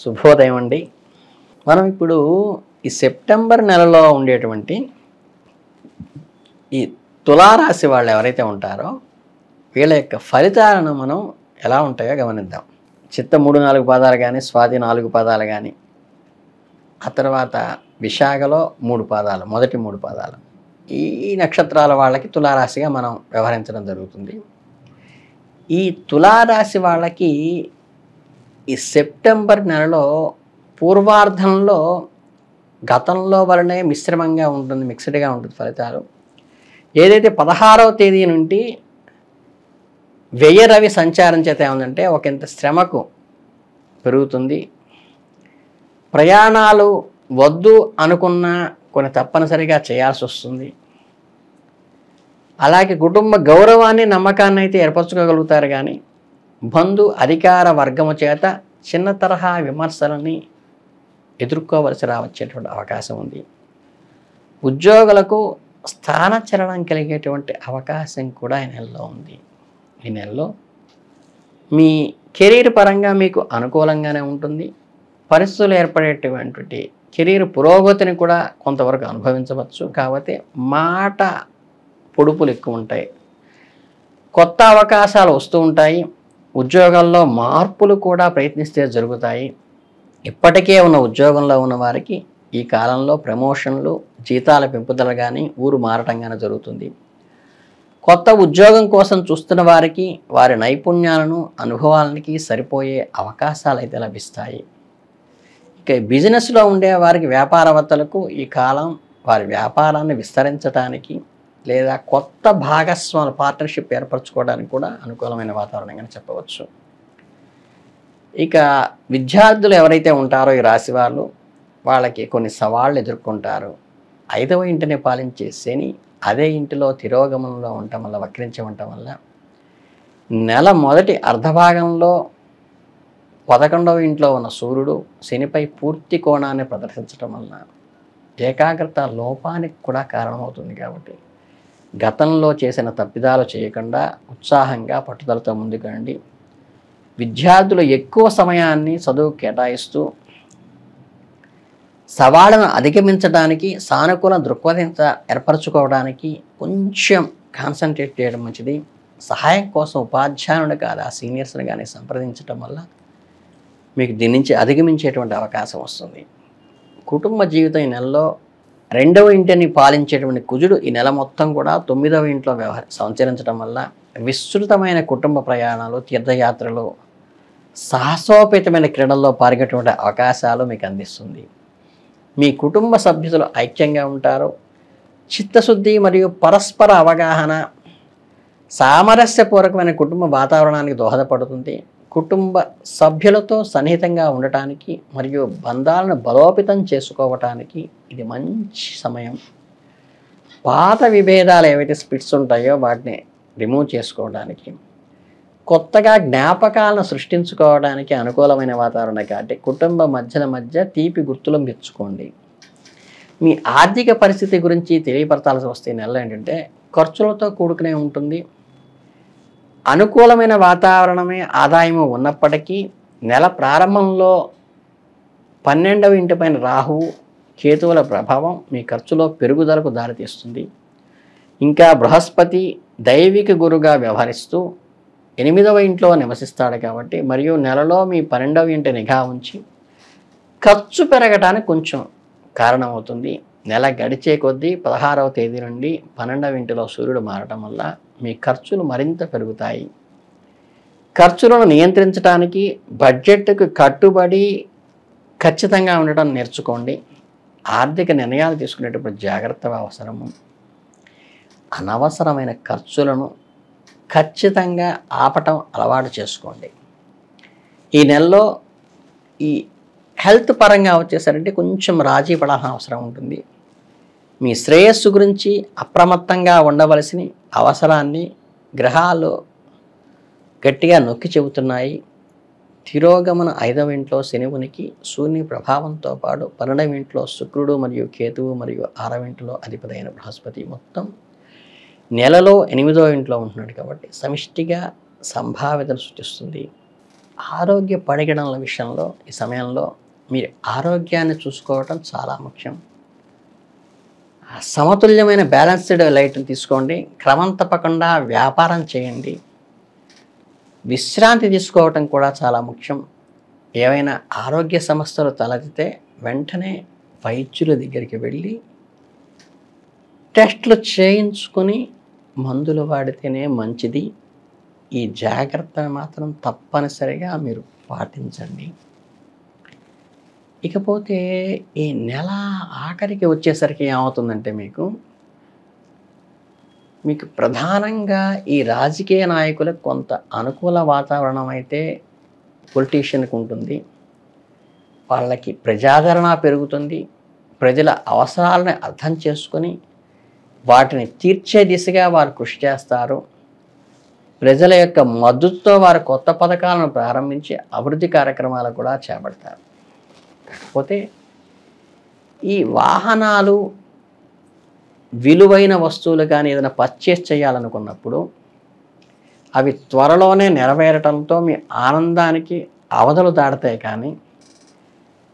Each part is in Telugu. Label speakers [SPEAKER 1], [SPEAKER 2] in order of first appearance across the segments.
[SPEAKER 1] శుభోదయం అండి. మనం ఇప్పుడు ఈ సెప్టెంబర్ నెలలో ఉండేటువంటి ఈ తులారాశి వాళ్ళు ఎవరైతే ఉంటారో వీళ్ళ యొక్క ఫలితాలను మనం ఎలా ఉంటాయో గమనిద్దాం. చిత్త 3-4 పాదాలు కానీ, స్వాతి 4 పాదాలు కానీ, ఆ తర్వాత విశాఖలో 3 పాదాలు, మొదటి 3 పాదాలు, ఈ నక్షత్రాల వాళ్ళకి తులారాశిగా మనం వ్యవహరించడం జరుగుతుంది. ఈ తులారాశి వాళ్ళకి ఈ సెప్టెంబర్ నెలలో పూర్వార్ధంలో గతంలో వలనే మిశ్రమంగా ఉంటుంది, మిక్స్డ్గా ఉంటుంది ఫలితాలు. ఏదైతే 16వ తేదీ నుండి వ్యయ రవి సంచారం చేత ఏముందంటే ఒకంత శ్రమకు పెరుగుతుంది. ప్రయాణాలు వద్దు అనుకున్న కొన్ని తప్పనిసరిగా చేయాల్సి వస్తుంది. అలాగే కుటుంబ గౌరవాన్ని, నమ్మకాన్ని అయితే ఏర్పరచుకోగలుగుతారు, కానీ బంధు అధికార వర్గము చేత చిన్న తరహా విమర్శలని ఎదుర్కోవలసి రావచ్చేటువంటి అవకాశం ఉంది. ఉద్యోగులకు స్థానచలనం కలిగేటువంటి అవకాశం కూడా ఈ నెలలో ఉంది. ఈ నెలలో మీ కెరీర్ పరంగా మీకు అనుకూలంగానే ఉంటుంది. పరిస్థితులు ఏర్పడేటువంటి కెరీర్ పురోగతిని కూడా కొంతవరకు అనుభవించవచ్చు. కాబట్టి మాట పొడుపులు ఎక్కువ ఉంటాయి. కొత్త అవకాశాలు వస్తూ ఉంటాయి. ఉద్యోగాల్లో మార్పులు కూడా ప్రయత్నిస్తే జరుగుతాయి. ఇప్పటికే ఉన్న ఉద్యోగంలో ఉన్న వారికి ఈ కాలంలో ప్రమోషన్లు, జీతాల పెంపుదల కానీ, ఊరు మారటం కానీ జరుగుతుంది. కొత్త ఉద్యోగం కోసం చూస్తున్న వారికి వారి నైపుణ్యాలను, అనుభవాలకి సరిపోయే అవకాశాలు అయితే లభిస్తాయి. ఇక బిజినెస్లో ఉండే వారికి, వ్యాపారవేత్తలకు ఈ కాలం వారి వ్యాపారాన్ని విస్తరించడానికి లేదా కొత్త భాగస్వాముల పార్ట్నర్షిప్ ఏర్పరచుకోవడానికి కూడా అనుకూలమైన వాతావరణంగా చెప్పవచ్చు. ఇక విద్యార్థులు ఎవరైతే ఉంటారో ఈ రాశి వాళ్ళు, వాళ్ళకి కొన్ని సవాళ్ళు ఎదుర్కొంటారు. 5వ ఇంటిని పాలించే శని అదే ఇంటిలో తిరోగమనంలో ఉండటం వల్ల, వక్రించి ఉండటం వల్ల నెల మొదటి అర్ధభాగంలో 11వ ఇంట్లో ఉన్న సూర్యుడు శనిపై పూర్తి కోణాన్ని ప్రదర్శించడం వల్ల ఏకాగ్రత లోపానికి కూడా కారణమవుతుంది. కాబట్టి గతంలో చేసిన తప్పిదాలు చేయకుండా ఉత్సాహంగా పట్టుదలతో ముందుకండి. విద్యార్థులు ఎక్కువ సమయాన్ని చదువు కేటాయిస్తూ సవాళ్ళను అధిగమించడానికి, సానుకూల దృక్పథం ఏర్పరచుకోవడానికి కొంచెం కాన్సన్ట్రేట్ చేయడం మంచిది. సహాయం కోసం ఉపాధ్యాయుని కాదు, ఆ సీనియర్స్ని కానీ సంప్రదించడం వల్ల మీకు దీని నుంచి అధిగమించేటువంటి అవకాశం వస్తుంది. కుటుంబ జీవితం ఈ నెలలో 2వ ఇంటిని పాలించేటువంటి కుజుడు ఈ నెల మొత్తం కూడా 9వ ఇంట్లో సంచరించడం వల్ల విస్తృతమైన కుటుంబ ప్రయాణాలు, తీర్థయాత్రలు, సాహసోపేతమైన క్రీడల్లో పాల్గొనేటువంటి అవకాశాలు మీకు అందిస్తుంది. మీ కుటుంబ సభ్యులు ఐక్యంగా ఉంటారు. చిత్తశుద్ధి మరియు పరస్పర అవగాహన సామరస్యపూర్వకమైన కుటుంబ వాతావరణానికి దోహదపడుతుంది. కుటుంబ సభ్యులతో సన్నిహితంగా ఉండటానికి మరియు బంధాలను బలోపేతం చేసుకోవటానికి ఇది మంచి సమయం. పాత విభేదాలు ఏవైతే స్పిట్స్ ఉంటాయో వాటిని రిమూవ్ చేసుకోవడానికి, కొత్తగా జ్ఞాపకాలను సృష్టించుకోవడానికి అనుకూలమైన వాతావరణం. కాబట్టి కుటుంబ మధ్య తీపి గుర్తులు మెచ్చుకోండి. మీ ఆర్థిక పరిస్థితి గురించి తెలియపరచాల్సి వస్తే నెలలో ఏంటంటే ఖర్చులతో కూడుకునే ఉంటుంది. అనుకూలమైన వాతావరణమే ఆదాయము ఉన్నప్పటికీ నెల ప్రారంభంలో 12వ ఇంటిపైన రాహువు, కేతువుల ప్రభావం మీ ఖర్చులో పెరుగుదలకు దారితీస్తుంది. ఇంకా బృహస్పతి దైవిక గురుగా వ్యవహరిస్తూ 8వ ఇంట్లో నివసిస్తాడు. కాబట్టి మరియు నెలలో మీ 12వ ఇంటి నిఘా ఉంచి ఖర్చు పెరగడానికి కొంచెం కారణమవుతుంది. నెల గడిచే కొద్దీ 16వ తేదీ నుండి 12వ ఇంటిలో సూర్యుడు మారటం వల్ల మీ ఖర్చులు మరింత పెరుగుతాయి. ఖర్చులను నియంత్రించడానికి బడ్జెట్కు కట్టుబడి ఖచ్చితంగా ఉండటం నేర్చుకోండి. ఆర్థిక నిర్ణయాలు తీసుకునేటప్పుడు జాగ్రత్త అవసరము. అనవసరమైన ఖర్చులను ఖచ్చితంగా ఆపటం అలవాటు చేసుకోండి. ఈ నెలలో ఈ హెల్త్ పరంగా వచ్చేసరికి కొంచెం రాజీ పడాల్సిన అవసరం ఉంటుంది. మీ శ్రేయస్సు గురించి అప్రమత్తంగా ఉండవలసిన అవసరాన్ని గ్రహాలు గట్టిగా నొక్కి చెబుతున్నాయి. తిరోగమన 5వ ఇంట్లో శనివునికి సూర్యుని ప్రభావంతో పాటు 12వ ఇంట్లో శుక్రుడు మరియు కేతువు మరియు 6వ ఇంట్లో అధిపతి అయిన బృహస్పతి మొత్తం నెలలో 8వ ఇంట్లో ఉంటున్నాడు. కాబట్టి సమిష్టిగా సంభావ్యతను సృష్టిస్తుంది. ఆరోగ్య పరిగణనల విషయంలో ఈ సమయంలో మీరు ఆరోగ్యాన్ని చూసుకోవటం చాలా ముఖ్యం. సమతుల్యమైన బ్యాలెన్స్డ్ లైట్ని తీసుకోండి. క్రమం తప్పకుండా వ్యాపారం చేయండి. విశ్రాంతి తీసుకోవటం కూడా చాలా ముఖ్యం. ఏవైనా ఆరోగ్య సమస్యలు తలెత్తితే వెంటనే వైద్యుల దగ్గరికి వెళ్ళి టెస్టులు చేయించుకొని మందులు వాడితేనే మంచిది. ఈ జాగ్రత్తను మాత్రం తప్పనిసరిగా మీరు పాటించండి. ఇకపోతే ఈ నెల ఆఖరికి వచ్చేసరికి ఏమవుతుందంటే మీకు ప్రధానంగా ఈ రాజకీయ నాయకులకు కొంత అనుకూల వాతావరణం అయితే పొలిటీషియన్కి ఉంటుంది. వాళ్ళకి ప్రజాదరణ పెరుగుతుంది. ప్రజల అవసరాలను అర్థం చేసుకొని వాటిని తీర్చే దిశగా వారు కృషి చేస్తారు. ప్రజల యొక్క మద్దతుతో వారు కొత్త పథకాలను ప్రారంభించి అభివృద్ధి కార్యక్రమాలు కూడా చేపడతారు. కాకపోతే ఈ వాహనాలు, విలువైన వస్తువులు కానీ ఏదైనా పర్చేస్ చేయాలనుకున్నప్పుడు అవి త్వరలోనే నెరవేరటంతో మీ ఆనందానికి అవధులు దాడతాయి. కానీ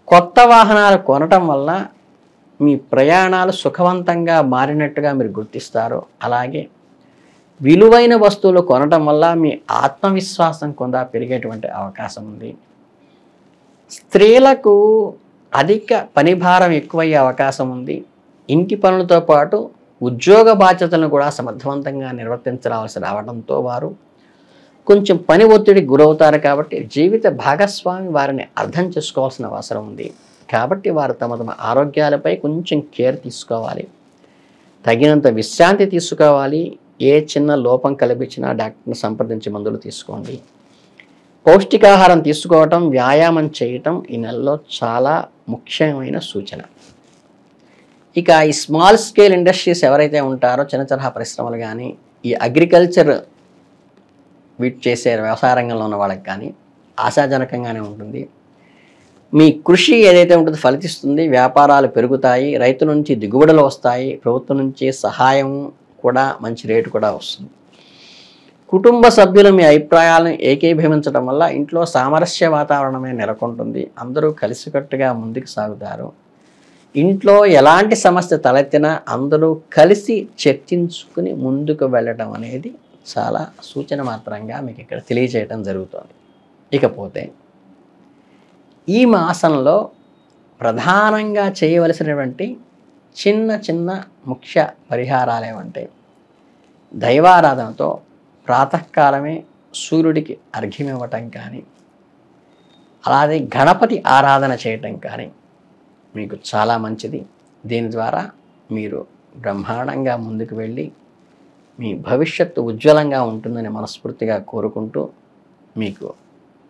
[SPEAKER 1] కొత్త వాహనాలు కొనటం వల్ల మీ ప్రయాణాలు సుఖవంతంగా మారినట్టుగా మీరు గుర్తిస్తారు. అలాగే విలువైన వస్తువులు కొనటం వల్ల మీ ఆత్మవిశ్వాసం కొంత పెరిగేటువంటి అవకాశం ఉంది. స్త్రీలకు అధిక పనిభారం ఎక్కువయ్యే అవకాశం ఉంది. ఇంటి పనులతో పాటు ఉద్యోగ బాధ్యతలను కూడా సమర్థవంతంగా నిర్వర్తించవలసి రావడంతో వారు కొంచెం పని ఒత్తిడికి గురవుతారు. కాబట్టి జీవిత భాగస్వామి వారిని అర్థం చేసుకోవాల్సిన అవసరం ఉంది. కాబట్టి వారు తమ ఆరోగ్యాలపై కొంచెం కేర్ తీసుకోవాలి. తగినంత విశ్రాంతి తీసుకోవాలి. ఏ చిన్న లోపం కల్పించినా డాక్టర్ని సంప్రదించి మందులు తీసుకోండి. పౌష్టికాహారం తీసుకోవటం, వ్యాయామం చేయటం ఈ నెలలో చాలా ముఖ్యమైన సూచన. ఇక ఈ స్మాల్ స్కేల్ ఇండస్ట్రీస్ ఎవరైతే ఉంటారో, చిన్న తరహా పరిశ్రమలు కానీ, ఈ అగ్రికల్చర్ వీటి చేసే వ్యవసాయ రంగంలో ఉన్న వాళ్ళకి కానీ ఆశాజనకంగానే ఉంటుంది. మీ కృషి ఏదైతే ఉంటుందో ఫలితిస్తుంది. వ్యాపారాలు పెరుగుతాయి. రైతుల నుంచి దిగుబడులు వస్తాయి. ప్రభుత్వం నుంచి సహాయం కూడా, మంచి రేటు కూడా వస్తుంది. కుటుంబ సభ్యులు మీ అభిప్రాయాలను ఏకీభవించడం వల్ల ఇంట్లో సామరస్య వాతావరణమే నెలకొంటుంది. అందరూ కలిసికట్టుగా ముందుకు సాగుతారు. ఇంట్లో ఎలాంటి సమస్య తలెత్తినా అందరూ కలిసి చర్చించుకుని ముందుకు వెళ్ళడం అనేది చాలా సూచన మాత్రంగా మీకు ఇక్కడ తెలియజేయడం జరుగుతుంది. ఇకపోతే ఈ మాసంలో ప్రధానంగా చేయవలసినటువంటి చిన్న చిన్న ముఖ్య పరిహారాలు ఏమంటే, దైవారాధనతో ప్రాతకాలమే సూర్యుడికి అర్ఘ్యం ఇవ్వటం కానీ, అలాగే గణపతి ఆరాధన చేయటం కానీ మీకు చాలా మంచిది. దీని ద్వారా మీరు బ్రహ్మాండంగా ముందుకు వెళ్ళి మీ భవిష్యత్తు ఉజ్వలంగా ఉంటుందని మనస్ఫూర్తిగా కోరుకుంటూ మీకు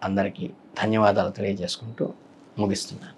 [SPEAKER 1] అందరికీ ధన్యవాదాలు తెలియజేసుకుంటూ ముగిస్తున్నాను.